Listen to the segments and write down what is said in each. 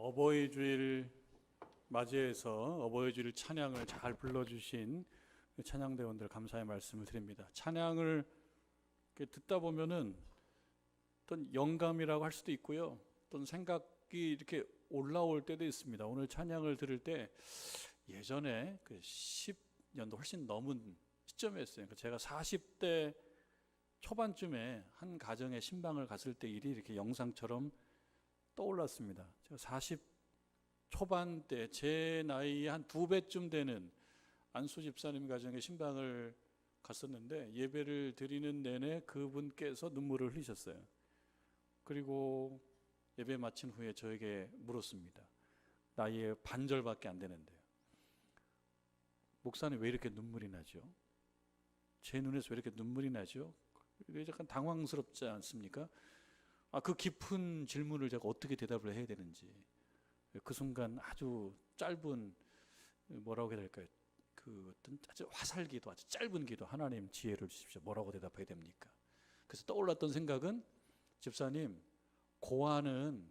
어버이 주일 맞이해서 어버이 주일 찬양을 잘 불러주신 찬양대원들 감사의 말씀을 드립니다. 찬양을 이렇게 듣다 보면은 어떤 영감이라고 할 수도 있고요, 어떤 생각이 이렇게 올라올 때도 있습니다. 오늘 찬양을 들을 때 예전에 그 10년도 훨씬 넘은 시점이었어요. 그러니까 제가 40대 초반쯤에 한 가정에 신방을 갔을 때 일이 이렇게 영상처럼 떠올랐습니다. 제가 40 초반 때 제 나이의 한 2배쯤 되는 안수 집사님 가정에 신방을 갔었는데 예배를 드리는 내내 그분께서 눈물을 흘리셨어요. 그리고 예배 마친 후에 저에게 물었습니다. 나이의 반절밖에 안 되는데요, 목사님 왜 이렇게 눈물이 나죠? 제 눈에서 왜 이렇게 눈물이 나죠? 약간 당황스럽지 않습니까? 그 깊은 질문을 제가 어떻게 대답을 해야 되는지, 그 순간 아주 짧은, 뭐라고 해야 될까요? 그 어떤 아주 화살기도, 아주 짧은 기도, 하나님 지혜를 주십시오. 뭐라고 대답해야 됩니까? 그래서 떠올랐던 생각은, 집사님, 고아는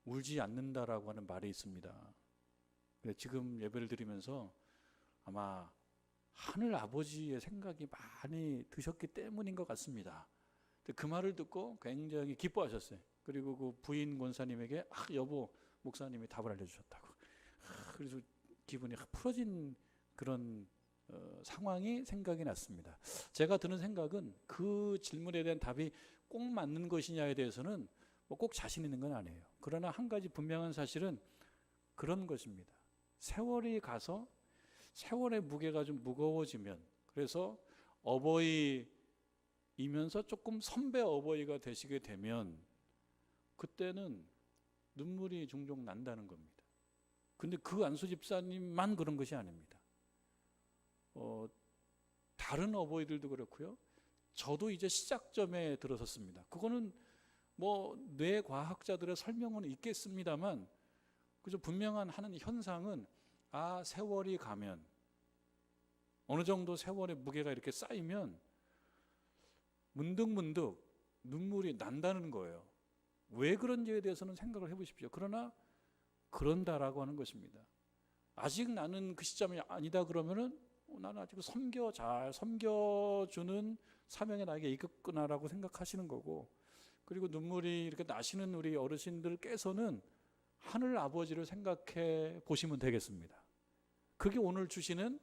울지 않는다라고 하는 말이 있습니다. 지금 예배를 드리면서 아마 하늘 아버지의 생각이 많이 드셨기 때문인 것 같습니다. 그 말을 듣고 굉장히 기뻐하셨어요. 그리고 그 부인 권사님에게 여보, 목사님이 답을 알려주셨다고. 그래서 기분이 풀어진 그런 상황이 생각이 났습니다. 제가 드는 생각은 그 질문에 대한 답이 꼭 맞는 것이냐에 대해서는 뭐 꼭 자신 있는 건 아니에요. 그러나 한 가지 분명한 사실은 그런 것입니다. 세월이 가서 세월의 무게가 좀 무거워지면, 그래서 어버이이면서 조금 선배 어버이가 되시게 되면 그때는 눈물이 종종 난다는 겁니다. 근데 그 안수 집사님만 그런 것이 아닙니다. 다른 어버이들도 그렇고요, 저도 이제 시작점에 들어섰습니다. 그거는 뭐 뇌과학자들의 설명은 있겠습니다만, 그저 분명한 하는 현상은, 세월이 가면, 어느 정도 세월의 무게가 이렇게 쌓이면 문득문득 눈물이 난다는 거예요. 왜 그런지에 대해서는 생각을 해보십시오. 그러나 그런다라고 하는 것입니다. 아직 나는 그 시점이 아니다 그러면은 나는 아직 잘 섬겨주는 사명이 나에게 있겠구나라고 생각하시는 거고, 그리고 눈물이 이렇게 나시는 우리 어르신들께서는 하늘 아버지를 생각해 보시면 되겠습니다. 그게 오늘 주시는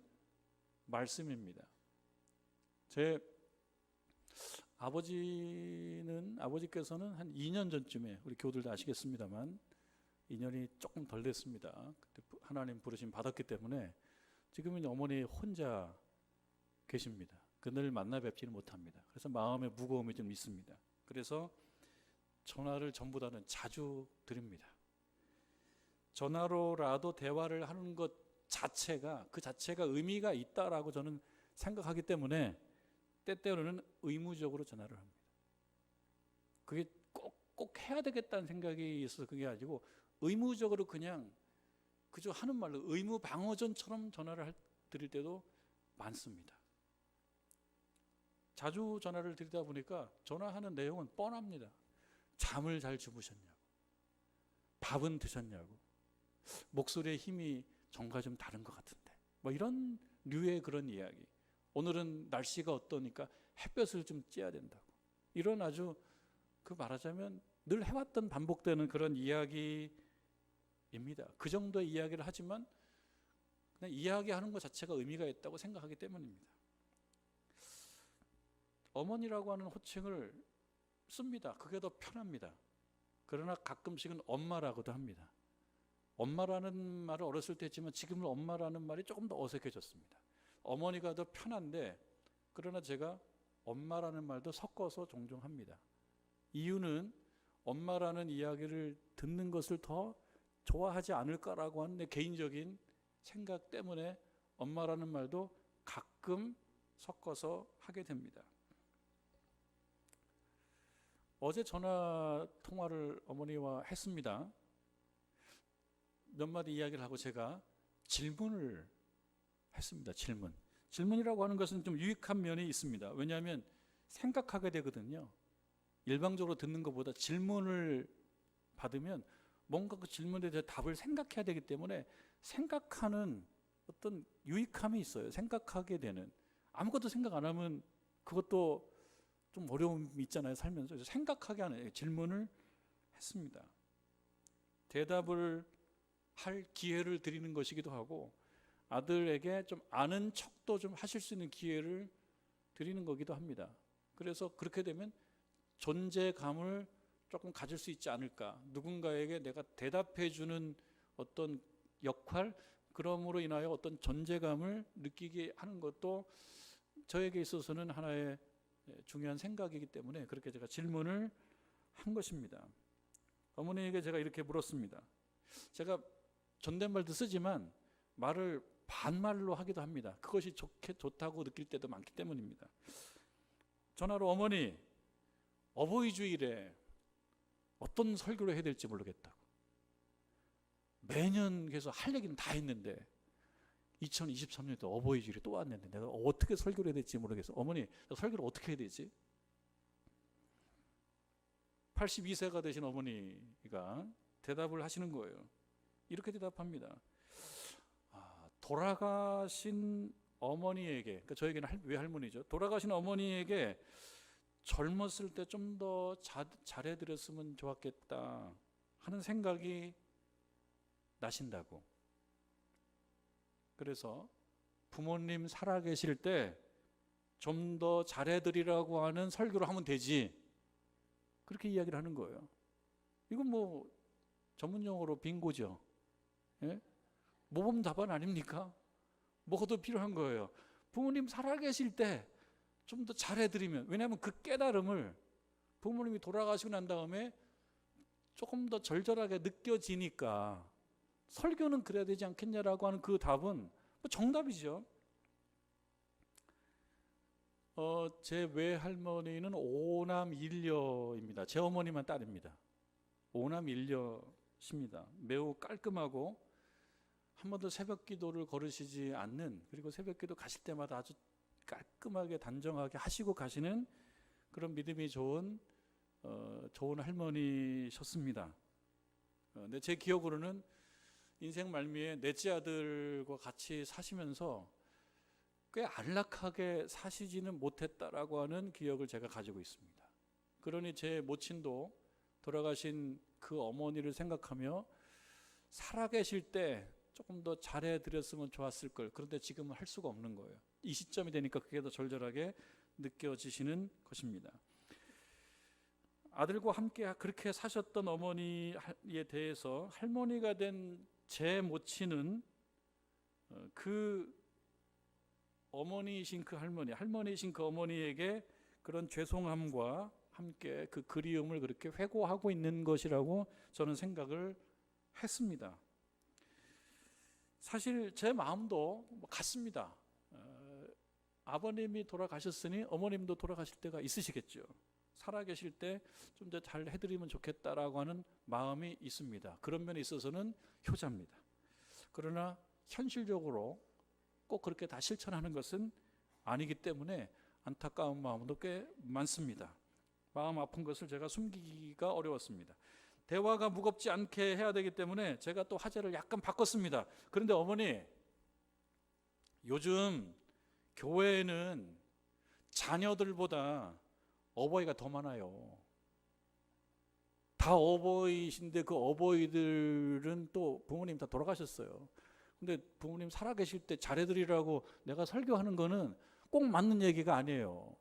말씀입니다. 제 아버지께서는 한 2년 전쯤에, 우리 교우들도 아시겠습니다만 2년이 조금 덜 됐습니다. 그때 하나님 부르심 받았기 때문에 지금은 어머니 혼자 계십니다. 그늘 만나 뵙지는 못합니다. 그래서 마음의 무거움이 좀 있습니다. 그래서 전화를 전보다는 자주 드립니다. 전화로라도 대화를 하는 것 자체가, 그 자체가 의미가 있다라고 저는 생각하기 때문에 때때로는 의무적으로 전화를 합니다. 그게 꼭 해야 되겠다는 생각이 있어서 그게 아니고 의무적으로 그냥 그저 하는 말로 의무 방어전처럼 전화를 드릴 때도 많습니다. 자주 전화를 드리다 보니까 전화하는 내용은 뻔합니다. 잠을 잘 주무셨냐고, 밥은 드셨냐고, 목소리의 힘이 전과 좀 다른 것 같은데, 뭐 이런 류의 그런 이야기. 오늘은 날씨가 어떠니까 햇볕을 좀 쬐야 된다고. 이런 아주 말하자면 늘 해왔던 반복되는 그런 이야기입니다. 그 정도의 이야기를 하지만 그냥 이야기하는 것 자체가 의미가 있다고 생각하기 때문입니다. 어머니라고 하는 호칭을 씁니다. 그게 더 편합니다. 그러나 가끔씩은 엄마라고도 합니다. 엄마라는 말을 어렸을 때 했지만 지금은 엄마라는 말이 조금 더 어색해졌습니다. 어머니가 더 편한데, 그러나 제가 엄마라는 말도 섞어서 종종 합니다. 이유는 엄마라는 이야기를 듣는 것을 더 좋아하지 않을까라고 하는 내 개인적인 생각 때문에 엄마라는 말도 가끔 섞어서 하게 됩니다. 어제 전화 통화를 어머니와 했습니다. 몇 마디 이야기를 하고 제가 질문을 했습니다. 질문이라고 하는 것은 좀 유익한 면이 있습니다. 왜냐하면 생각하게 되거든요. 일방적으로 듣는 것보다 질문을 받으면 뭔가 그 질문에 대해 답을 생각해야 되기 때문에 생각하는 어떤 유익함이 있어요. 생각하게 되는. 아무것도 생각 안 하면 그것도 좀 어려움이 있잖아요, 살면서. 그래서 생각하게 하는 질문을 했습니다. 대답을 할 기회를 드리는 것이기도 하고, 아들에게 좀 아는 척도 좀 하실 수 있는 기회를 드리는 거기도 합니다. 그래서 그렇게 되면 존재감을 조금 가질 수 있지 않을까. 누군가에게 내가 대답해 주는 어떤 역할, 그럼으로 인하여 어떤 존재감을 느끼게 하는 것도 저에게 있어서는 하나의 중요한 생각이기 때문에 그렇게 제가 질문을 한 것입니다. 어머니에게 제가 이렇게 물었습니다. 제가 존댓말도 쓰지만 말을 반말로 하기도 합니다. 그것이 좋다고 느낄 때도 많기 때문입니다. 전화로 어머니, 어버이 주일에 어떤 설교를 해야 될지 모르겠다고. 매년 계속 할 얘기는 다 했는데 2023년도 어버이 주일이 또 왔는데 내가 어떻게 설교를 해야 될지 모르겠어. 어머니, 설교를 어떻게 해야 되지? 82세가 되신 어머니가 대답을 하시는 거예요. 이렇게 대답합니다. 돌아가신 어머니에게, 그러니까 저에게는 외할머니죠. 돌아가신 어머니에게 젊었을 때 좀 더 잘해드렸으면 좋았겠다 하는 생각이 나신다고. 그래서 부모님 살아계실 때 좀 더 잘해드리라고 하는 설교를 하면 되지. 그렇게 이야기를 하는 거예요. 이건 뭐 전문용어로 빙고죠. 예? 모범 답안 아닙니까? 뭐가 더 필요한 거예요. 부모님 살아계실 때 좀 더 잘해드리면, 왜냐하면 그 깨달음을 부모님이 돌아가시고 난 다음에 조금 더 절절하게 느껴지니까 설교는 그래야 되지 않겠냐라고 하는 그 답은 뭐 정답이죠. 제 외할머니는 5남 1녀입니다. 제 어머니만 딸입니다. 5남 1녀십니다. 매우 깔끔하고 한 번도 새벽 기도를 거르시지 않는, 그리고 새벽 기도 가실 때마다 아주 깔끔하게 단정하게 하시고 가시는 그런 믿음이 좋은 할머니셨습니다. 근데 제 기억으로는 인생 말미에 넷째 아들과 같이 사시면서 꽤 안락하게 사시지는 못했다라고 하는 기억을 제가 가지고 있습니다. 그러니 제 모친도 돌아가신 그 어머니를 생각하며 살아계실 때 조금 더 잘해드렸으면 좋았을 걸. 그런데 지금은 할 수가 없는 거예요. 이 시점이 되니까 그게 더 절절하게 느껴지시는 것입니다. 아들과 함께 그렇게 사셨던 어머니에 대해서 할머니가 된 제 모친은 그 어머니이신 그 할머니이신 그 어머니에게 그런 죄송함과 함께 그 그리움을 그렇게 회고하고 있는 것이라고 저는 생각을 했습니다. 사실 제 마음도 같습니다. 아버님이 돌아가셨으니 어머님도 돌아가실 때가 있으시겠죠. 살아계실 때 좀 더 잘 해드리면 좋겠다라고 하는 마음이 있습니다. 그런 면에 있어서는 효자입니다. 그러나 현실적으로 꼭 그렇게 다 실천하는 것은 아니기 때문에 안타까운 마음도 꽤 많습니다. 마음 아픈 것을 제가 숨기기가 어려웠습니다. 대화가 무겁지 않게 해야 되기 때문에 제가 또 화제를 약간 바꿨습니다. 그런데 어머니, 요즘 교회에는 자녀들보다 어버이가 더 많아요. 다 어버이신데 그 어버이들은 또 부모님 다 돌아가셨어요. 근데 부모님 살아계실 때 잘해드리라고 내가 설교하는 거는 꼭 맞는 얘기가 아니에요.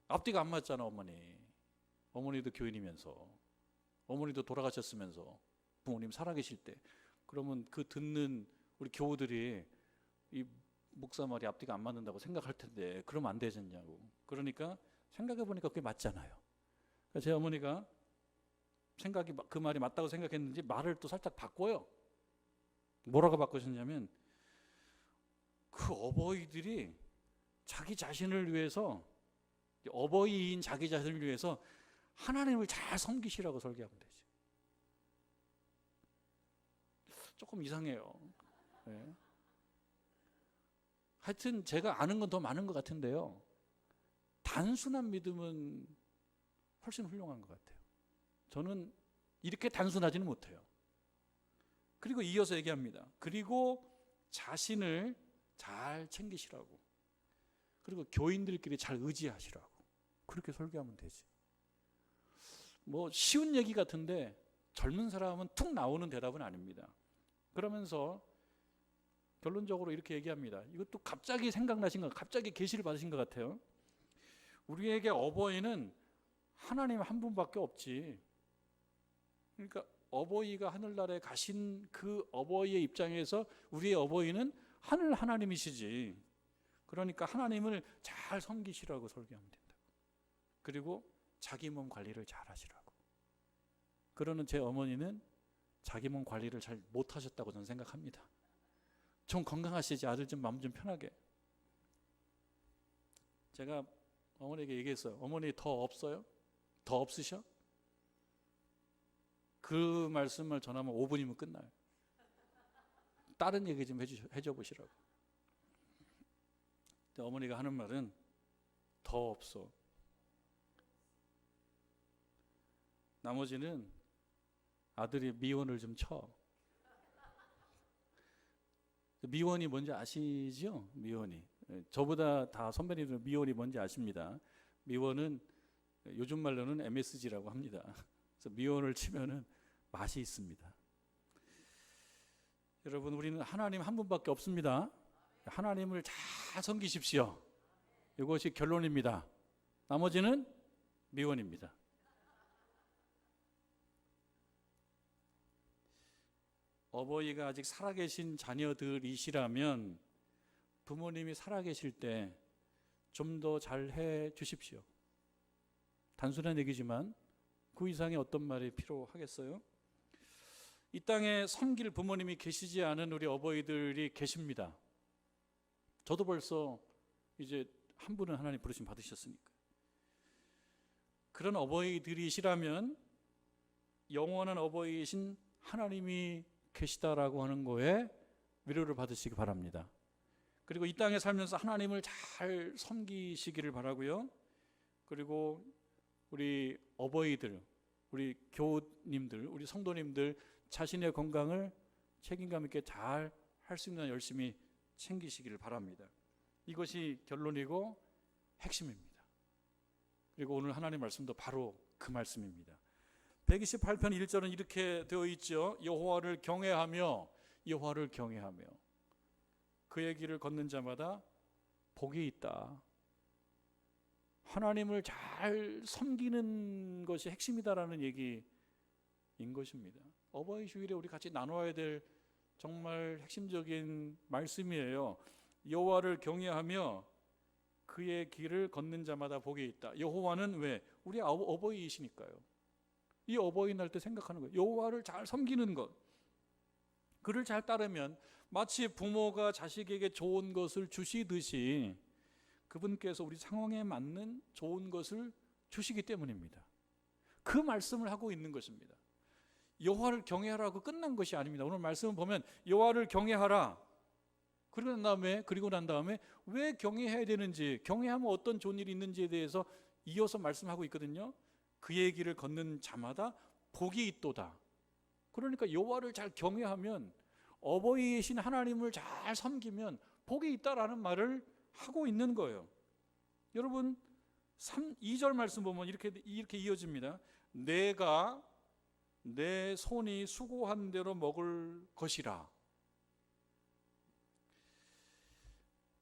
앞뒤가 안 맞잖아, 어머니. 어머니도 교인이면서, 어머니도 돌아가셨으면서, 부모님 살아계실 때. 그러면 그 듣는 우리 교우들이 이 목사 말이 앞뒤가 안 맞는다고 생각할 텐데 그러면 안 되겠냐고. 그러니까 생각해 보니까 그게 맞잖아요. 그러니까 제 어머니가 그 말이 맞다고 생각했는지 말을 또 살짝 바꿔요. 뭐라고 바꾸셨냐면, 그 어버이들이 자기 자신을 위해서, 어버이인 자기 자신을 위해서 하나님을 잘 섬기시라고 설교하면 되지. 조금 이상해요. 네. 하여튼 제가 아는 건 더 많은 것 같은데요, 단순한 믿음은 훨씬 훌륭한 것 같아요. 저는 이렇게 단순하지는 못해요. 그리고 이어서 얘기합니다. 그리고 자신을 잘 챙기시라고. 그리고 교인들끼리 잘 의지하시라고. 그렇게 설교하면 되지. 뭐 쉬운 얘기 같은데 젊은 사람은 툭 나오는 대답은 아닙니다. 그러면서 결론적으로 이렇게 얘기합니다. 이것도 갑자기 생각나신 것, 갑자기 계시를 받으신 것 같아요. 우리에게 어버이는 하나님 한 분밖에 없지. 그러니까 어버이가 하늘나라에 가신 그 어버이의 입장에서 우리의 어버이는 하늘 하나님이시지. 그러니까 하나님을 잘 섬기시라고 설교하면 된다. 그리고 자기 몸 관리를 잘 하시라고. 그러는 제 어머니는 자기 몸 관리를 잘 못하셨다고 저는 생각합니다. 좀 건강하시지, 아들 좀 마음 좀 편하게. 제가 어머니에게 얘기했어요. 어머니 더 없어요? 더 없으셔? 그 말씀을 전하면 5분이면 끝나요. 다른 얘기 좀 해줘 보시라고. 어머니가 하는 말은 더 없어. 나머지는 아들이 미원을 좀 쳐. 미원이 뭔지 아시죠? 미원이. 저보다 다 선배님들은 미원이 뭔지 아십니다. 미원은 요즘 말로는 MSG라고 합니다. 그래서 미원을 치면은 맛이 있습니다. 여러분, 우리는 하나님 한 분밖에 없습니다. 하나님을 잘 섬기십시오. 이것이 결론입니다. 나머지는 미원입니다. 어버이가 아직 살아계신 자녀들이시라면 부모님이 살아계실 때 좀 더 잘해 주십시오. 단순한 얘기지만 그 이상의 어떤 말이 필요하겠어요? 이 땅에 섬길 부모님이 계시지 않은 우리 어버이들이 계십니다. 저도 벌써 이제 한 분은 하나님 부르심 받으셨으니까. 그런 어버이들이시라면 영원한 어버이이신 하나님이 계시다라고 하는 거에 위로를 받으시기 바랍니다. 그리고 이 땅에 살면서 하나님을 잘 섬기시기를 바라고요. 그리고 우리 어버이들, 우리 교우님들, 우리 성도님들 자신의 건강을 책임감 있게 잘 할 수 있는 열심히 챙기시기를 바랍니다. 이것이 결론이고 핵심입니다. 그리고 오늘 하나님 말씀도 바로 그 말씀입니다. 128편 1절은 이렇게 되어 있죠. 여호와를 경외하며 여호와를 경외하며 그의 길을 걷는 자마다 복이 있다. 하나님을 잘 섬기는 것이 핵심이다라는 얘기인 것입니다. 어버이 주일에 우리 같이 나눠야 될 정말 핵심적인 말씀이에요. 여호와를 경외하며 그의 길을 걷는 자마다 복이 있다. 여호와는 왜? 우리 어버이이시니까요. 이 어버이날 때 생각하는 거예요. 여호와를 잘 섬기는 것, 그를 잘 따르면 마치 부모가 자식에게 좋은 것을 주시듯이 그분께서 우리 상황에 맞는 좋은 것을 주시기 때문입니다. 그 말씀을 하고 있는 것입니다. 여호와를 경외하라고 끝난 것이 아닙니다. 오늘 말씀을 보면 여호와를 경외하라. 그리고 난 다음에 왜 경외해야 되는지, 경외하면 어떤 좋은 일이 있는지에 대해서 이어서 말씀하고 있거든요. 그의 길을 걷는 자마다 복이 있도다. 그러니까 여호와를 잘 경외하면, 어버이이신 하나님을 잘 섬기면 복이 있다라는 말을 하고 있는 거예요. 여러분 2절 말씀 보면 이렇게 이어집니다. 내가 내 손이 수고한 대로 먹을 것이라.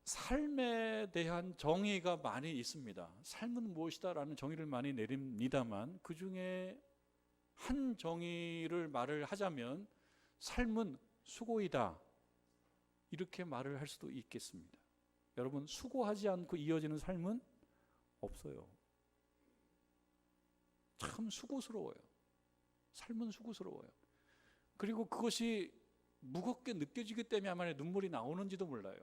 삶에 대한 정의가 많이 있습니다. 삶은 무엇이다라는 정의를 많이 내립니다만 그 중에 한 정의를 말을 하자면 삶은 수고이다, 이렇게 말을 할 수도 있겠습니다. 여러분, 수고하지 않고 이어지는 삶은 없어요. 참 수고스러워요. 삶은 수고스러워요. 그리고 그것이 무겁게 느껴지기 때문에 아마 눈물이 나오는지도 몰라요.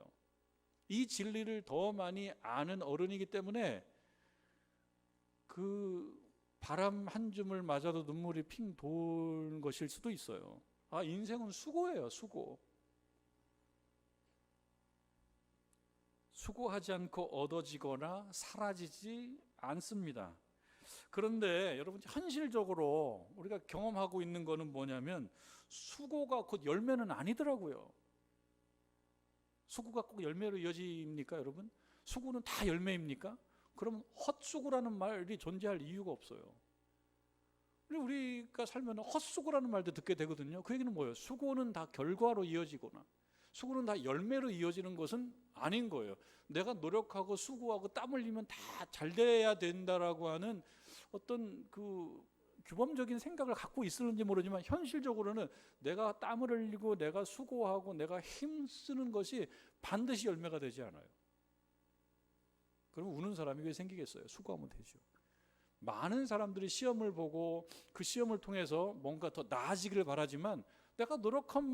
이 진리를 더 많이 아는 어른이기 때문에 그 바람 한 줌을 맞아도 눈물이 핑 도는 것일 수도 있어요. 아, 인생은 수고예요, 수고. 수고하지 않고 얻어지거나 사라지지 않습니다. 그런데 여러분, 현실적으로 우리가 경험하고 있는 거는 뭐냐면 수고가 곧 열매는 아니더라고요. 수고가 꼭 열매로 이어집니까, 여러분? 수고는 다 열매입니까? 그러면 헛수고라는 말이 존재할 이유가 없어요. 우리가 살면 헛수고라는 말도 듣게 되거든요. 그 얘기는 뭐예요? 수고는 다 결과로 이어지거나 수고는 다 열매로 이어지는 것은 아닌 거예요. 내가 노력하고 수고하고 땀 흘리면 다 잘 돼야 된다라고 하는 어떤 그 규범적인 생각을 갖고 있을는지 모르지만, 현실적으로는 내가 땀을 흘리고 내가 수고하고 내가 힘쓰는 것이 반드시 열매가 되지 않아요. 그러면 우는 사람이 왜 생기겠어요? 수고하면 되죠. 많은 사람들이 시험을 보고 그 시험을 통해서 뭔가 더 나아지기를 바라지만, 내가 노력한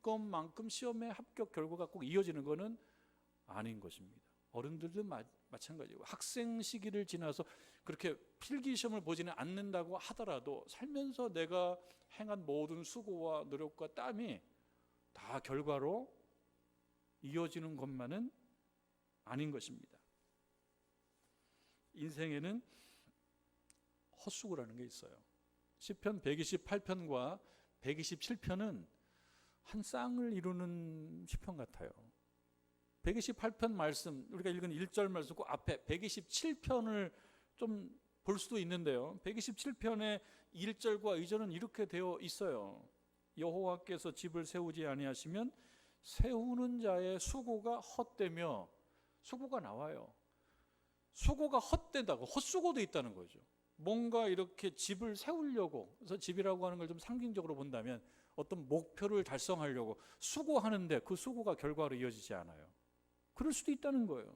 것만큼 시험의 합격 결과가 꼭 이어지는 것은 아닌 것입니다. 어른들도 마찬가지고, 학생 시기를 지나서 그렇게 필기 시험을 보지는 않는다고 하더라도 살면서 내가 행한 모든 수고와 노력과 땀이 다 결과로 이어지는 것만은 아닌 것입니다. 인생에는 헛수고라는 게 있어요. 시편 128편과 127편은 한 쌍을 이루는 시편 같아요. 128편 말씀, 우리가 읽은 1절 말씀, 그 앞에 127편을 좀 볼 수도 있는데요. 127편의 1절과 2절은 이렇게 되어 있어요. 여호와께서 집을 세우지 아니하시면 세우는 자의 수고가 헛되며, 수고가 나와요. 수고가 헛된다고, 헛수고도 있다는 거죠. 뭔가 이렇게 집을 세우려고, 그래서 집이라고 하는 걸 좀 상징적으로 본다면 어떤 목표를 달성하려고 수고하는데 그 수고가 결과로 이어지지 않아요. 그럴 수도 있다는 거예요.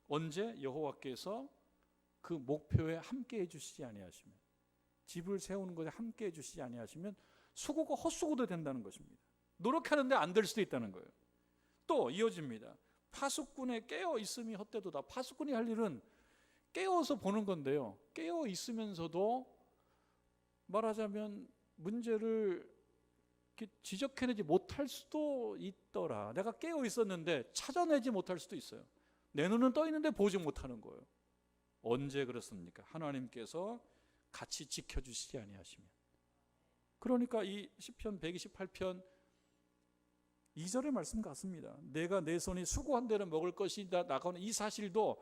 언제? 여호와께서 그 목표에 함께 해주시지 아니하시면, 집을 세우는 것에 함께 해주시지 아니하시면 수고가 헛수고도 된다는 것입니다. 노력하는데 안 될 수도 있다는 거예요. 또 이어집니다. 파수꾼의 깨어 있음이 헛되도다. 파수꾼이 할 일은 깨어서 보는 건데요, 깨어 있으면서도 말하자면 문제를 지적해내지 못할 수도 있더라. 내가 깨어 있었는데 찾아내지 못할 수도 있어요. 내 눈은 떠 있는데 보지 못하는 거예요. 언제 그렇습니까? 하나님께서 같이 지켜주시지 아니하시면. 그러니까 이 시편 128편 2절의 말씀 같습니다. 내가 내 손이 수고한 대로 먹을 것이다 나가는 이 사실도,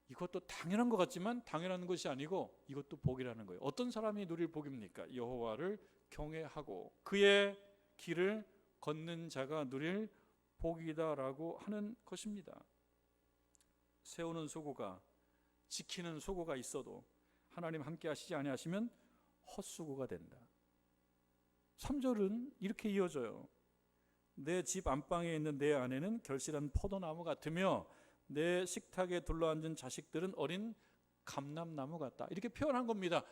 이것도 당연한 것 같지만 당연한 것이 아니고 이것도 복이라는 거예요. 어떤 사람이 누릴 복입니까? 여호와를 경외하고 그의 길을 걷는 자가 누릴 복이다라고 하는 것입니다. 세우는 수고가, 지키는 수고가 있어도 하나님 함께 하시지 아니하시면 헛수고가 된다. 3절은 이렇게 이어져요. 내 집 안방에 있는 내 아내는 결실한 포도나무 같으며 내 식탁에 둘러앉은 자식들은 어린 감람나무 같다. 이렇게 표현한 겁니다.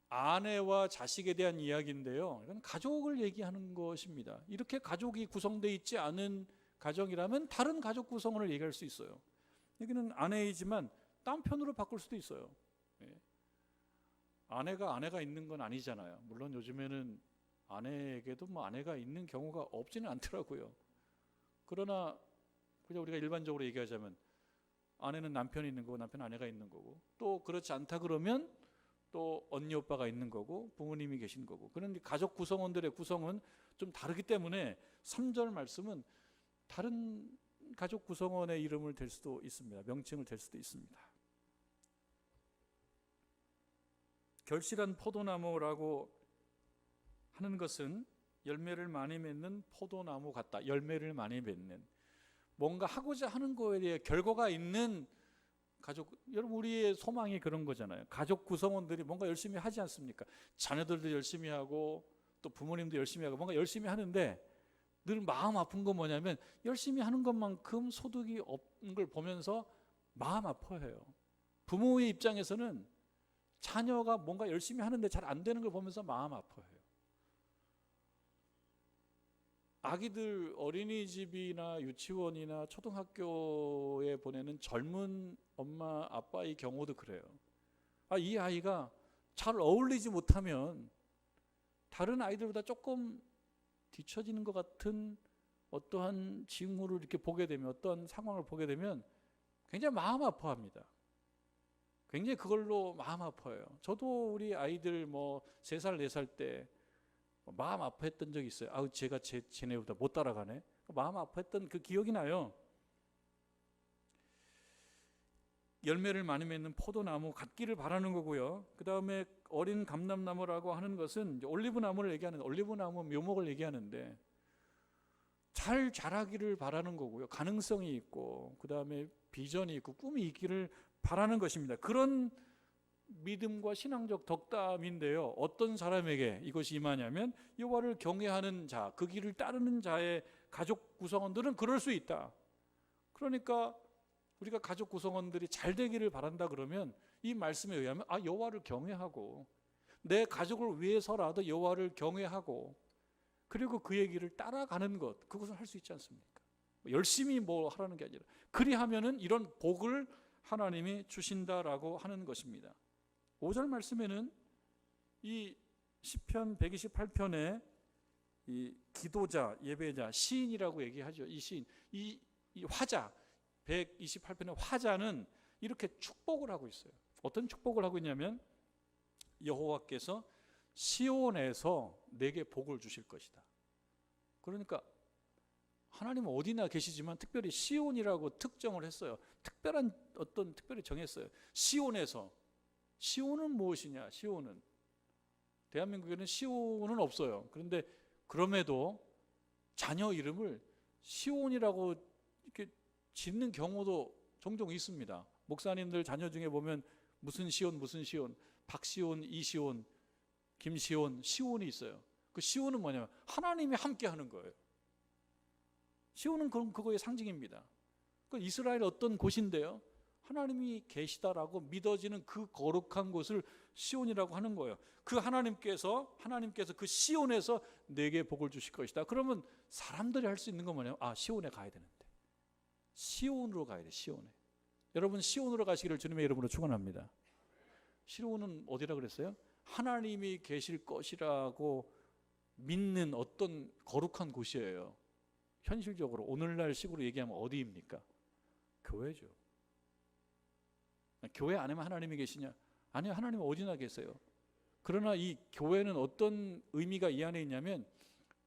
아내와 자식에 대한 이야기인데요, 이건 가족을 얘기하는 것입니다. 이렇게 가족이 구성되어 있지 않은 가정이라면 다른 가족 구성원을 얘기할 수 있어요. 여기는 아내이지만 다른 편으로 바꿀 수도 있어요. 아내가 있는 건 아니잖아요. 물론 요즘에는 아내에게도 뭐 아내가 있는 경우가 없지는 않더라고요. 그러나 그냥 우리가 일반적으로 얘기하자면 아내는 남편이 있는 거고 남편은 아내가 있는 거고, 또 그렇지 않다 그러면 또 언니 오빠가 있는 거고 부모님이 계신 거고, 그런 가족 구성원들의 구성은 좀 다르기 때문에 3절 말씀은 다른 가족 구성원의 이름을 댈 수도 있습니다. 명칭을 댈 수도 있습니다. 결실한 포도나무라고 하는 것은 열매를 많이 맺는 포도나무 같다. 열매를 많이 맺는, 뭔가 하고자 하는 거에 대해 결과가 있는 가족. 여러분, 우리의 소망이 그런 거잖아요. 가족 구성원들이 뭔가 열심히 하지 않습니까? 자녀들도 열심히 하고 또 부모님도 열심히 하고 뭔가 열심히 하는데 늘 마음 아픈 건 뭐냐면 열심히 하는 것만큼 소득이 없는 걸 보면서 마음 아파해요. 부모의 입장에서는 자녀가 뭔가 열심히 하는데 잘 안 되는 걸 보면서 마음 아파해요. 아기들 어린이집이나 유치원이나 초등학교에 보내는 젊은 엄마 아빠의 경우도 그래요. 이 아이가 잘 어울리지 못하면 다른 아이들보다 조금 뒤처지는 것 같은 어떠한 징후를 이렇게 보게 되면, 어떠한 상황을 보게 되면 굉장히 마음 아파합니다. 굉장히 그걸로 마음 아파요. 저도 우리 아이들 뭐 3살, 4살 때 마음 아파했던 적이 있어요. 아우, 제가 쟤네보다 못 따라가네. 마음 아파했던 그 기억이 나요. 열매를 많이 맺는 포도나무 갖기를 바라는 거고요. 그 다음에 어린 감람나무라고 하는 것은 올리브나무를 얘기하는, 올리브나무 묘목을 얘기하는데 잘 자라기를 바라는 거고요. 가능성이 있고, 그 다음에 비전이 있고, 꿈이 있기를 바라는 것입니다. 그런 믿음과 신앙적 덕담인데요. 어떤 사람에게 이것이 임하냐면 여호와를 경외하는 자, 그 길을 따르는 자의 가족 구성원들은 그럴 수 있다. 그러니까 우리가 가족 구성원들이 잘 되기를 바란다 그러면 이 말씀에 의하면 여호와를 경외하고 내 가족을 위해서라도 여호와를 경외하고 그리고 그의 길을 따라가는 것, 그것을 할 수 있지 않습니까? 열심히 뭐 하라는 게 아니라 그리하면은 이런 복을 하나님이 주신다라고 하는 것입니다. 5절 말씀에는 이 시편 128편에 이 기도자, 예배자, 시인이라고 얘기하죠. 이 시인, 이 화자, 128편의 화자는 이렇게 축복을 하고 있어요. 어떤 축복을 하고 있냐면 여호와께서 시온에서 내게 복을 주실 것이다. 그러니까 하나님은 어디나 계시지만 특별히 시온이라고 특정을 했어요. 특별히 정했어요. 시온에서. 시온은 무엇이냐? 시온은 대한민국에는 시온은 없어요. 그런데 그럼에도 자녀 이름을 시온이라고 이렇게 짓는 경우도 종종 있습니다. 목사님들 자녀 중에 보면 무슨 시온, 박시온, 이시온, 김시온, 시온이 있어요. 그 시온은 뭐냐면 하나님이 함께 하는 거예요. 시온은 그거의 상징입니다. 그 이스라엘 어떤 곳인데요, 하나님이 계시다라고 믿어지는 그 거룩한 곳을 시온이라고 하는 거예요. 그 하나님께서 그 시온에서 내게 복을 주실 것이다. 그러면 사람들이 할 수 있는 건 뭐냐면 시온에 가야 되는데, 시온으로 가야 돼. 시온에. 여러분, 시온으로 가시기를 주님의 이름으로 축원합니다. 시온은 어디라 그랬어요? 하나님이 계실 것이라고 믿는 어떤 거룩한 곳이에요. 현실적으로 오늘날 식으로 얘기하면 어디입니까? 교회죠. 교회 안에만 하나님이 계시냐? 아니요, 하나님은 어디나 계세요. 그러나 이 교회는 어떤 의미가 이 안에 있냐면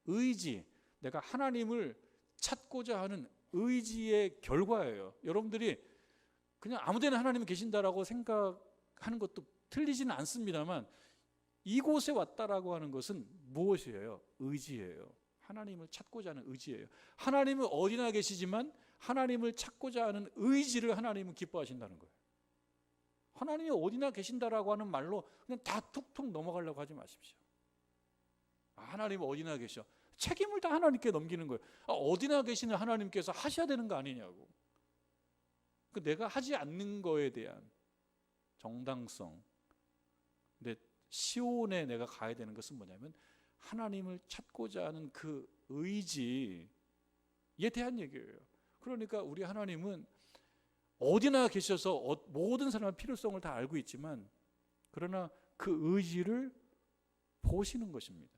의지, 내가 하나님을 찾고자 하는 의지의 결과예요. 여러분들이 그냥 아무데나 하나님이 계신다라고 생각하는 것도 틀리지는 않습니다만 이곳에 왔다라고 하는 것은 무엇이에요? 의지예요. 하나님을 찾고자 하는 의지예요. 하나님은 어디나 계시지만 하나님을 찾고자 하는 의지를 하나님은 기뻐하신다는 거예요. 하나님이 어디나 계신다라고 하는 말로 그냥 다 툭툭 넘어가려고 하지 마십시오. 하나님은 어디나 계셔. 책임을 다 하나님께 넘기는 거예요. 어디나 계시는 하나님께서 하셔야 되는 거 아니냐고. 내가 하지 않는 거에 대한 정당성. 근데 시온에 내가 가야 되는 것은 뭐냐면 하나님을 찾고자 하는 그 의지에 대한 얘기예요. 그러니까 우리 하나님은 어디나 계셔서 모든 사람의 필요성을 다 알고 있지만 그러나 그 의지를 보시는 것입니다.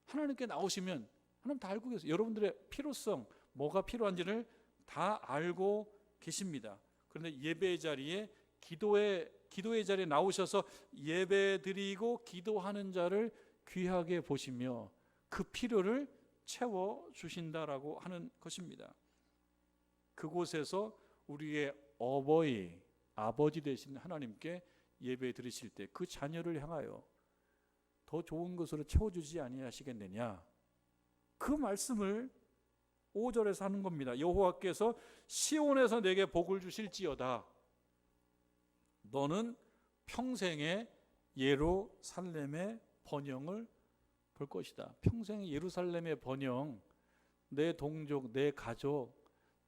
하나님께 나오시면 하나님 다 알고 계세요. 여러분들의 필요성, 뭐가 필요한지를 다 알고 계십니다. 그런데 예배의 자리에 기도의 자리에 나오셔서 예배 드리고 기도하는 자를 귀하게 보시며 그 필요를 채워 주신다라고 하는 것입니다. 그곳에서 우리의 아버지 되신 하나님께 예배 드리실 때 그 자녀를 향하여 더 좋은 것으로 채워주지 아니하시겠느냐, 그 말씀을 5절에서 하는 겁니다. 여호와께서 시온에서 내게 복을 주실지어다. 너는 평생에 예루살렘의 번영을 볼 것이다. 평생에 예루살렘의 번영, 내 동족, 내 가족,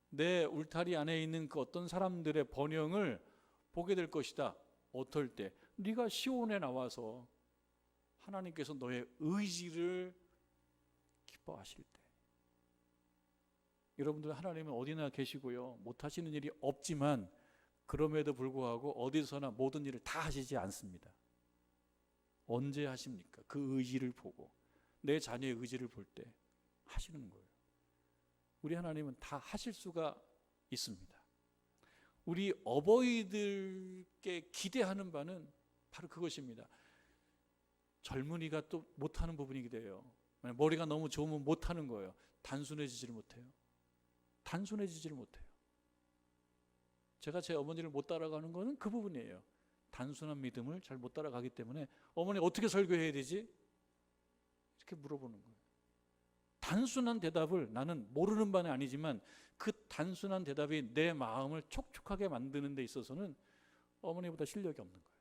내 울타리 안에 있는 그 어떤 사람들의 번영을 보게 될 것이다. 어떨 때? 네가 시온에 나와서 하나님께서 너의 의지를 기뻐하실 때. 여러분들, 하나님은 어디나 계시고요, 못하시는 일이 없지만 그럼에도 불구하고 어디서나 모든 일을 다 하시지 않습니다. 언제 하십니까? 그 의지를 보고 내 자녀의 의지를 볼 때 하시는 거예요. 우리 하나님은 다 하실 수가 있습니다. 우리 어버이들께 기대하는 바는 바로 그것입니다. 젊은이가 또 못하는 부분이기도 해요. 머리가 너무 좋으면 못하는 거예요. 단순해지지를 못해요. 단순해지지를 못해요. 제가 제 어머니를 못 따라가는 거는 그 부분이에요. 단순한 믿음을 잘 못 따라가기 때문에 어머니 어떻게 설교해야 되지? 이렇게 물어보는 거예요. 단순한 대답을 나는 모르는 바는 아니지만 그 단순한 대답이 내 마음을 촉촉하게 만드는 데 있어서는 어머니보다 실력이 없는 거예요.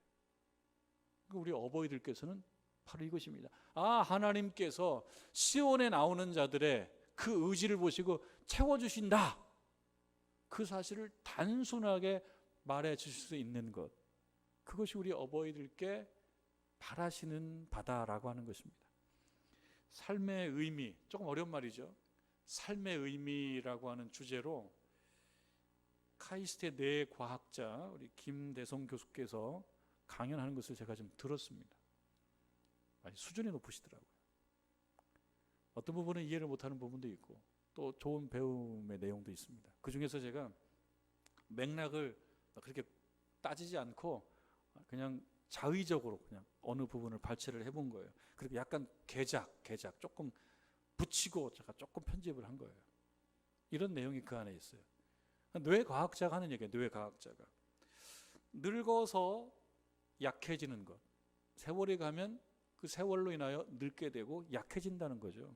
우리 어버이들께서는 바로 이것입니다. 하나님께서 시온에 나오는 자들의 그 의지를 보시고 채워주신다. 그 사실을 단순하게 말해 주실 수 있는 것, 그것이 우리 어버이들께 바라시는 바다라고 하는 것입니다. 삶의 의미, 조금 어려운 말이죠. 삶의 의미라고 하는 주제로 카이스트의 뇌과학자 우리 김대성 교수께서 강연하는 것을 제가 좀 들었습니다. 아주 수준이 높으시더라고요. 어떤 부분은 이해를 못하는 부분도 있고 또 좋은 배움의 내용도 있습니다. 그 중에서 제가 맥락을 그렇게 따지지 않고 그냥 자의적으로 그냥 어느 부분을 발췌를 해본 거예요. 그리고 약간 개작 조금 붙이고 제가 조금 편집을 한 거예요. 이런 내용이 그 안에 있어요. 뇌과학자가 하는 얘기예요. 뇌과학자가 늙어서 약해지는 것, 세월이 가면 그 세월로 인하여 늙게 되고 약해진다는 거죠.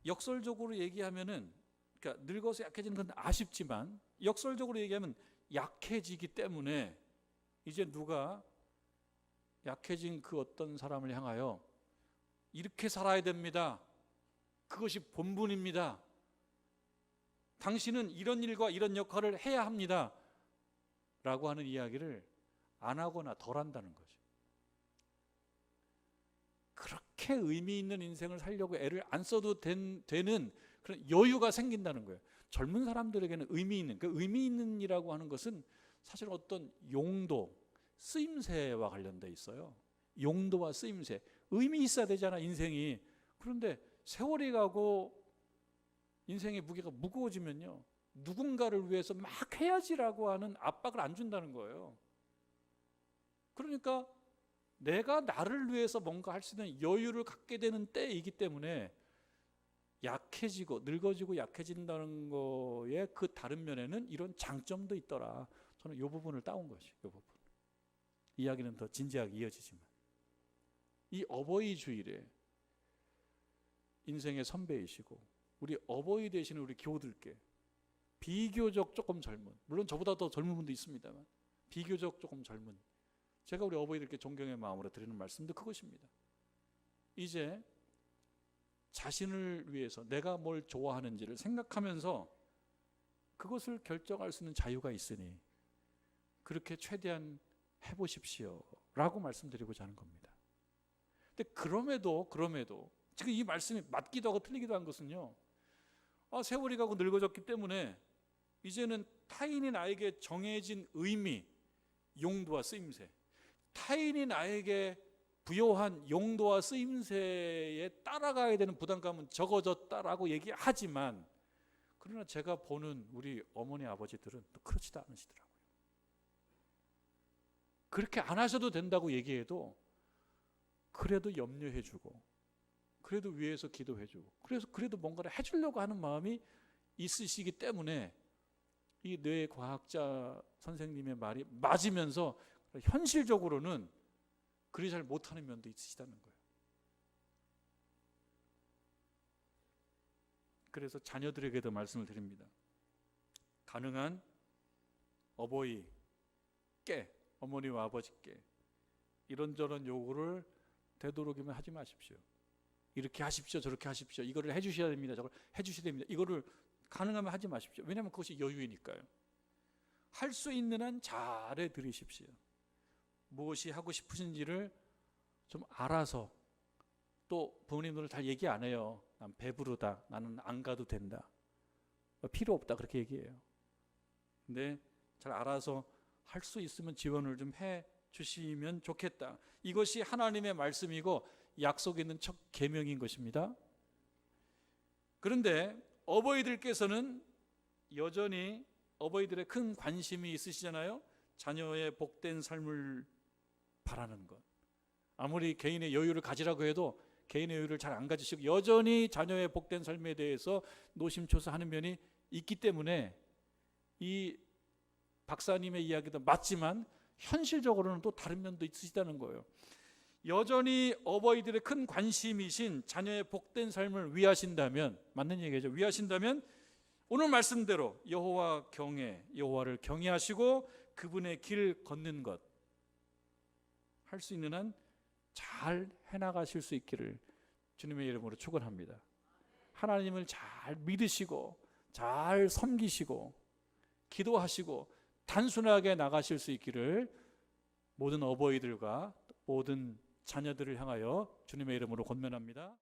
역설적으로 얘기하면은, 그러니까 늙어서 약해지는 건 아쉽지만 역설적으로 얘기하면 약해지기 때문에 이제 누가 약해진 그 어떤 사람을 향하여 이렇게 살아야 됩니다. 그것이 본분입니다. 당신은 이런 일과 이런 역할을 해야 합니다. 라고 하는 이야기를 안 하거나 덜 한다는 거죠. 그렇게 의미 있는 인생을 살려고 애를 안 써도 되는 그런 여유가 생긴다는 거예요. 젊은 사람들에게는 의미 있는, 그 의미 있는이라고 하는 것은 사실 어떤 용도, 쓰임새와 관련돼 있어요. 용도와 쓰임새, 의미 있어야 되잖아 인생이. 그런데 세월이 가고 인생의 무게가 무거워지면요, 누군가를 위해서 막 해야지라고 하는 압박을 안 준다는 거예요. 그러니까 내가 나를 위해서 뭔가 할 수 있는 여유를 갖게 되는 때이기 때문에 약해지고 늙어지고 약해진다는 거에 그 다른 면에는 이런 장점도 있더라. 저는 이 부분을 따온 것이, 이 부분. 이야기는 더 진지하게 이어지지만 이 어버이 주일에 인생의 선배이시고 우리 어버이 되시는 우리 교우들께 비교적 조금 젊은, 물론 저보다 더 젊은 분도 있습니다만 비교적 조금 젊은, 제가 우리 어버이들께 존경의 마음으로 드리는 말씀도 그것입니다. 이제 자신을 위해서 내가 뭘 좋아하는지를 생각하면서 그것을 결정할 수 있는 자유가 있으니 그렇게 최대한 해보십시오 라고 말씀드리고자 하는 겁니다. 근데 그럼에도 지금 이 말씀이 맞기도 하고 틀리기도 한 것은요, 세월이 가고 늙어졌기 때문에 이제는 타인이 나에게 정해진 의미, 용도와 쓰임새, 타인이 나에게 부여한 용도와 쓰임새에 따라가야 되는 부담감은 적어졌다라고 얘기하지만, 그러나 제가 보는 우리 어머니 아버지들은 또 그렇지도 않으시더라고요. 그렇게 안 하셔도 된다고 얘기해도 그래도 염려해주고, 그래도 위에서 기도해주고, 그래도 뭔가를 해주려고 하는 마음이 있으시기 때문에 이 뇌과학자 선생님의 말이 맞으면서 현실적으로는 그리 잘 못하는 면도 있으시다는 거예요. 그래서 자녀들에게도 말씀을 드립니다. 가능한 어버이께, 어머니와 아버지께 이런저런 요구를 되도록이면 하지 마십시오. 이렇게 하십시오, 저렇게 하십시오, 이거를 해주셔야 됩니다, 저걸 해주셔야 됩니다, 이거를 가능하면 하지 마십시오. 왜냐하면 그것이 여유이니까요. 할 수 있는 한 잘해 드리십시오. 무엇이 하고 싶으신지를 좀 알아서, 또 부모님들은 잘 얘기 안 해요. 난 배부르다, 나는 안 가도 된다, 필요 없다, 그렇게 얘기해요. 근데 잘 알아서 할 수 있으면 지원을 좀 해 주시면 좋겠다. 이것이 하나님의 말씀이고 약속 있는 첫 계명인 것입니다. 그런데 어버이들께서는 여전히 어버이들의 큰 관심이 있으시잖아요. 자녀의 복된 삶을 바라는 것. 아무리 개인의 여유를 가지라고 해도 개인의 여유를 잘 안 가지시고 여전히 자녀의 복된 삶에 대해서 노심초사하는 면이 있기 때문에 이 박사님의 이야기도 맞지만 현실적으로는 또 다른 면도 있으시다는 거예요. 여전히 어버이들의 큰 관심이신 자녀의 복된 삶을 위하신다면, 맞는 얘기죠. 위하신다면 오늘 말씀대로 여호와 경외, 여호와를 경외하시고 그분의 길 걷는 것 할 수 있는 한 잘 해나가실 수 있기를 주님의 이름으로 축원합니다. 하나님을 잘 믿으시고 잘 섬기시고 기도하시고 단순하게 나가실 수 있기를 모든 어버이들과 모든 자녀들을 향하여 주님의 이름으로 권면합니다.